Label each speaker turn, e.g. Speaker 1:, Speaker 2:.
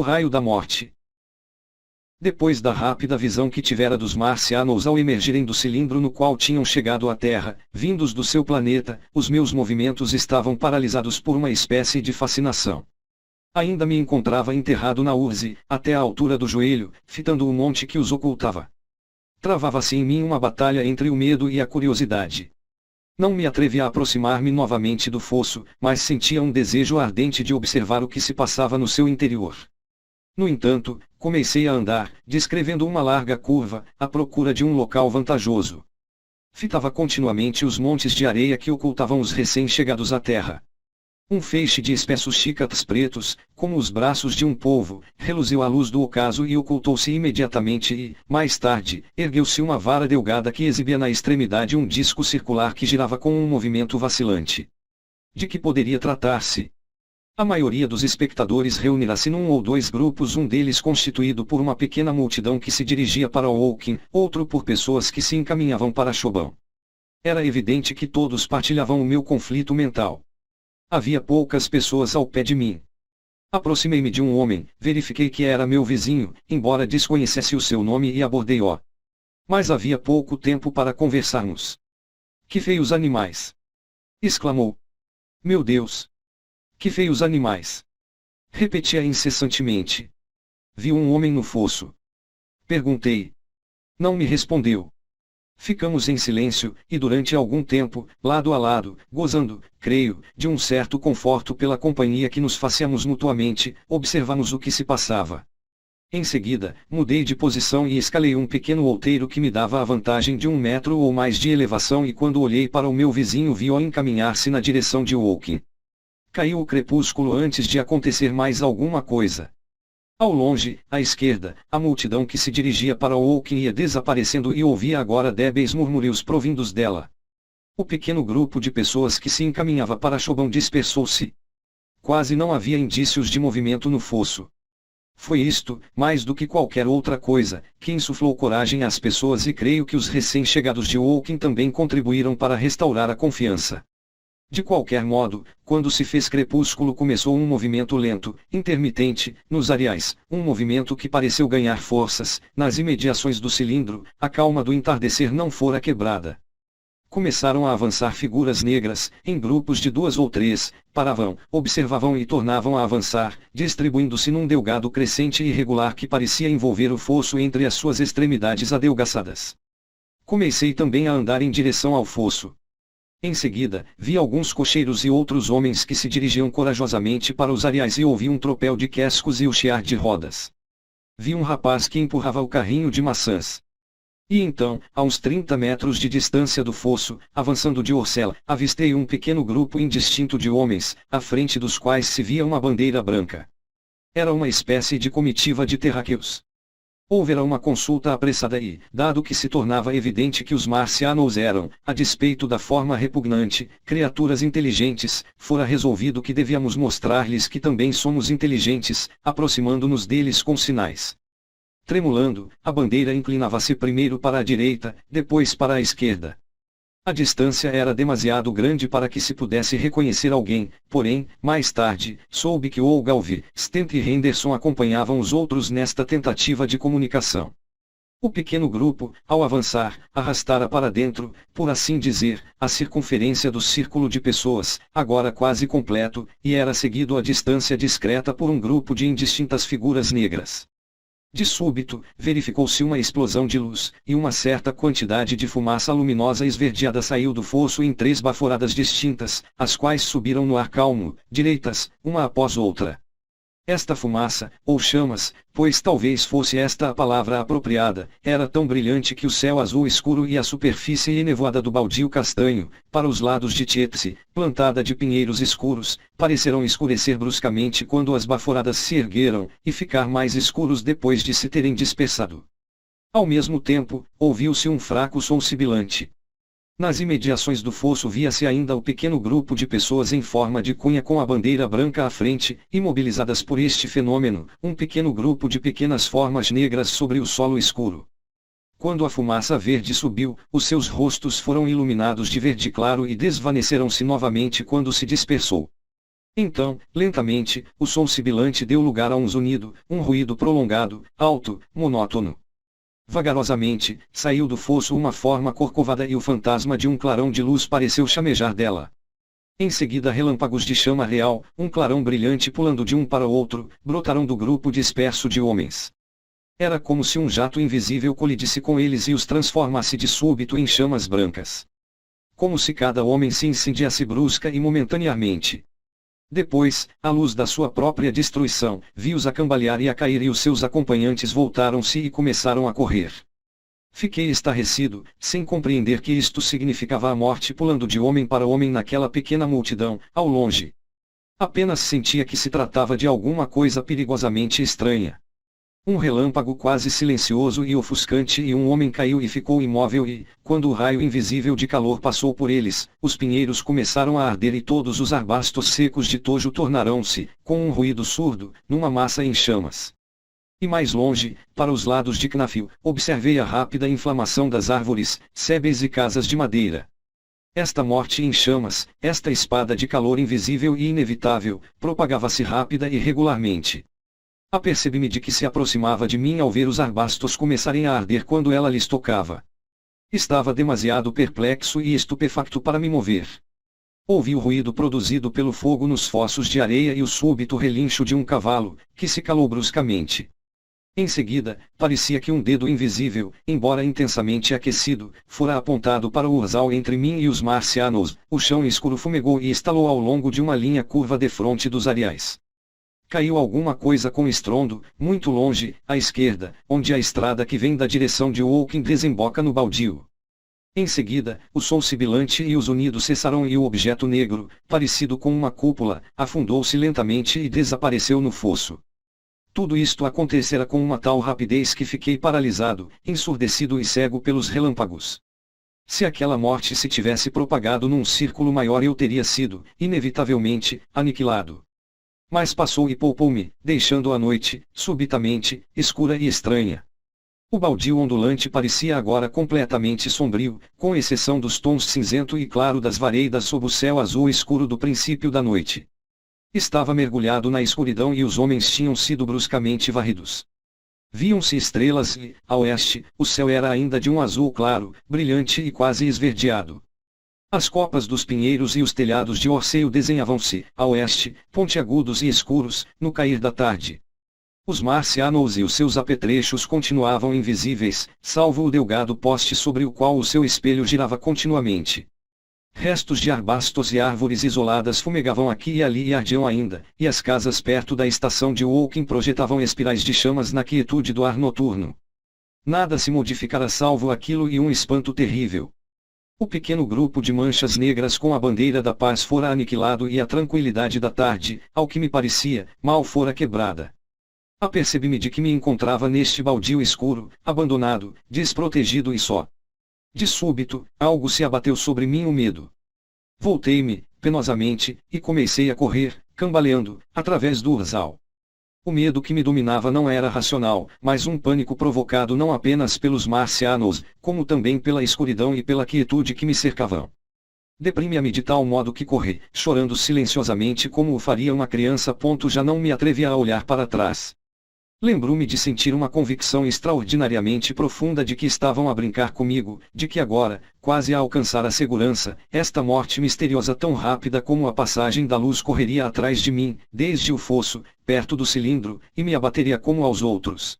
Speaker 1: o raio da morte. Depois da rápida visão que tivera dos marcianos ao emergirem do cilindro no qual tinham chegado à Terra, vindos do seu planeta, os meus movimentos estavam paralisados por uma espécie de fascinação. Ainda me encontrava enterrado na urze, até a altura do joelho, fitando o monte que os ocultava. Travava-se em mim uma batalha entre o medo e a curiosidade. Não me atrevi a aproximar-me novamente do fosso, mas sentia um desejo ardente de observar o que se passava no seu interior. No entanto, comecei a andar, descrevendo uma larga curva, à procura de um local vantajoso. Fitava continuamente os montes de areia que ocultavam os recém-chegados à terra. Um feixe de espessos chicotes pretos, como os braços de um polvo, reluziu à luz do ocaso e ocultou-se imediatamente e, mais tarde, ergueu-se uma vara delgada que exibia na extremidade um disco circular que girava com um movimento vacilante. De que poderia tratar-se? A maioria dos espectadores reunirá-se num ou dois grupos, um deles constituído por uma pequena multidão que se dirigia para Woking, outro por pessoas que se encaminhavam para Chobão. Era evidente que todos partilhavam o meu conflito mental. Havia poucas pessoas ao pé de mim. Aproximei-me de um homem, verifiquei que era meu vizinho, embora desconhecesse o seu nome e abordei-o. Mas havia pouco tempo para conversarmos. Que feios animais! Exclamou. Meu Deus! Que feios animais! Repetia incessantemente. Vi um homem no fosso. Perguntei. Não me respondeu. Ficamos em silêncio, e durante algum tempo, lado a lado, gozando, creio, de um certo conforto pela companhia que nos faceamos mutuamente, observamos o que se passava. Em seguida, mudei de posição e escalei um pequeno outeiro que me dava a vantagem de 1 metro ou mais de elevação, e quando olhei para o meu vizinho vi-o encaminhar-se na direção de Woking. Caiu o crepúsculo antes de acontecer mais alguma coisa. Ao longe, à esquerda, a multidão que se dirigia para Woking ia desaparecendo e ouvia agora débeis murmúrios provindos dela. O pequeno grupo de pessoas que se encaminhava para Chobão dispersou-se. Quase não havia indícios de movimento no fosso. Foi isto, mais do que qualquer outra coisa, que insuflou coragem às pessoas, e creio que os recém-chegados de Woking também contribuíram para restaurar a confiança. De qualquer modo, quando se fez crepúsculo começou um movimento lento, intermitente, nos areais, um movimento que pareceu ganhar forças. Nas imediações do cilindro, a calma do entardecer não fora quebrada. Começaram a avançar figuras negras, em grupos de 2 ou 3, paravam, observavam e tornavam a avançar, distribuindo-se num delgado crescente e irregular que parecia envolver o fosso entre as suas extremidades adelgaçadas. Comecei também a andar em direção ao fosso. Em seguida, vi alguns cocheiros e outros homens que se dirigiam corajosamente para os areais e ouvi um tropel de cascos e o chiar de rodas. Vi um rapaz que empurrava o carrinho de maçãs. E então, a uns 30 metros de distância do fosso, avançando de Orcela, avistei um pequeno grupo indistinto de homens, à frente dos quais se via uma bandeira branca. Era uma espécie de comitiva de terráqueos. Houvera uma consulta apressada e, dado que se tornava evidente que os marcianos eram, a despeito da forma repugnante, criaturas inteligentes, fora resolvido que devíamos mostrar-lhes que também somos inteligentes, aproximando-nos deles com sinais. Tremulando, a bandeira inclinava-se primeiro para a direita, depois para a esquerda. A distância era demasiado grande para que se pudesse reconhecer alguém, porém, mais tarde, soube que Olgalvi, Stent e Henderson acompanhavam os outros nesta tentativa de comunicação. O pequeno grupo, ao avançar, arrastara para dentro, por assim dizer, a circunferência do círculo de pessoas, agora quase completo, e era seguido a distância discreta por um grupo de indistintas figuras negras. De súbito, verificou-se uma explosão de luz, e uma certa quantidade de fumaça luminosa esverdeada saiu do fosso em 3 baforadas distintas, as quais subiram no ar calmo, direitas, uma após outra. Esta fumaça, ou chamas, pois talvez fosse esta a palavra apropriada, era tão brilhante que o céu azul escuro e a superfície enevoada do baldio castanho, para os lados de Chertsey, plantada de pinheiros escuros, pareceram escurecer bruscamente quando as baforadas se ergueram, e ficar mais escuros depois de se terem dispersado. Ao mesmo tempo, ouviu-se um fraco som sibilante. Nas imediações do fosso via-se ainda o pequeno grupo de pessoas em forma de cunha com a bandeira branca à frente, imobilizadas por este fenômeno, um pequeno grupo de pequenas formas negras sobre o solo escuro. Quando a fumaça verde subiu, os seus rostos foram iluminados de verde claro e desvaneceram-se novamente quando se dispersou. Então, lentamente, o som sibilante deu lugar a um zunido, um ruído prolongado, alto, monótono. Vagarosamente, saiu do fosso uma forma corcovada e o fantasma de um clarão de luz pareceu chamejar dela. Em seguida relâmpagos de chama real, um clarão brilhante pulando de um para o outro, brotaram do grupo disperso de homens. Era como se um jato invisível colidisse com eles e os transformasse de súbito em chamas brancas. Como se cada homem se incendiasse brusca e momentaneamente. Depois, à luz da sua própria destruição, vi-os a cambalear e a cair e os seus acompanhantes voltaram-se e começaram a correr. Fiquei estarrecido, sem compreender que isto significava a morte pulando de homem para homem naquela pequena multidão, ao longe. Apenas sentia que se tratava de alguma coisa perigosamente estranha. Um relâmpago quase silencioso e ofuscante e um homem caiu e ficou imóvel e, quando o raio invisível de calor passou por eles, os pinheiros começaram a arder e todos os arbastos secos de tojo tornaram-se, com um ruído surdo, numa massa em chamas. E mais longe, para os lados de Knafil, observei a rápida inflamação das árvores, sebes e casas de madeira. Esta morte em chamas, esta espada de calor invisível e inevitável, propagava-se rápida e regularmente. Apercebi-me de que se aproximava de mim ao ver os arbastos começarem a arder quando ela lhes tocava. Estava demasiado perplexo e estupefacto para me mover. Ouvi o ruído produzido pelo fogo nos fossos de areia e o súbito relincho de um cavalo, que se calou bruscamente. Em seguida, parecia que um dedo invisível, embora intensamente aquecido, fora apontado para o urzal entre mim e os marcianos, o chão escuro fumegou e estalou ao longo de uma linha curva defronte dos areais. Caiu alguma coisa com estrondo, muito longe, à esquerda, onde a estrada que vem da direção de Woking desemboca no baldio. Em seguida, o som sibilante e os unidos cessaram e o objeto negro, parecido com uma cúpula, afundou-se lentamente e desapareceu no fosso. Tudo isto acontecera com uma tal rapidez que fiquei paralisado, ensurdecido e cego pelos relâmpagos. Se aquela morte se tivesse propagado num círculo maior eu teria sido, inevitavelmente, aniquilado. Mas passou e poupou-me, deixando a noite, subitamente, escura e estranha. O baldio ondulante parecia agora completamente sombrio, com exceção dos tons cinzento e claro das vareidas sob o céu azul escuro do princípio da noite. Estava mergulhado na escuridão e os homens tinham sido bruscamente varridos. Viam-se estrelas e, a oeste, o céu era ainda de um azul claro, brilhante e quase esverdeado. As copas dos pinheiros e os telhados de Orceio desenhavam-se, a oeste, pontiagudos e escuros, no cair da tarde. Os marcianos e os seus apetrechos continuavam invisíveis, salvo o delgado poste sobre o qual o seu espelho girava continuamente. Restos de arbastos e árvores isoladas fumegavam aqui e ali e ardiam ainda, e as casas perto da estação de Woking projetavam espirais de chamas na quietude do ar noturno. Nada se modificara salvo aquilo e um espanto terrível. O pequeno grupo de manchas negras com a bandeira da paz fora aniquilado e a tranquilidade da tarde, ao que me parecia, mal fora quebrada. Apercebi-me de que me encontrava neste baldio escuro, abandonado, desprotegido e só. De súbito, algo se abateu sobre mim o medo. Voltei-me, penosamente, e comecei a correr, cambaleando, através do urzal. O medo que me dominava não era racional, mas um pânico provocado não apenas pelos marcianos, como também pela escuridão e pela quietude que me cercavam. Deprimia-me de tal modo que corri, chorando silenciosamente como o faria uma criança. Já não me atrevia a olhar para trás. Lembro-me de sentir uma convicção extraordinariamente profunda de que estavam a brincar comigo, de que agora, quase a alcançar a segurança, esta morte misteriosa tão rápida como a passagem da luz correria atrás de mim, desde o fosso, perto do cilindro, e me abateria como aos outros.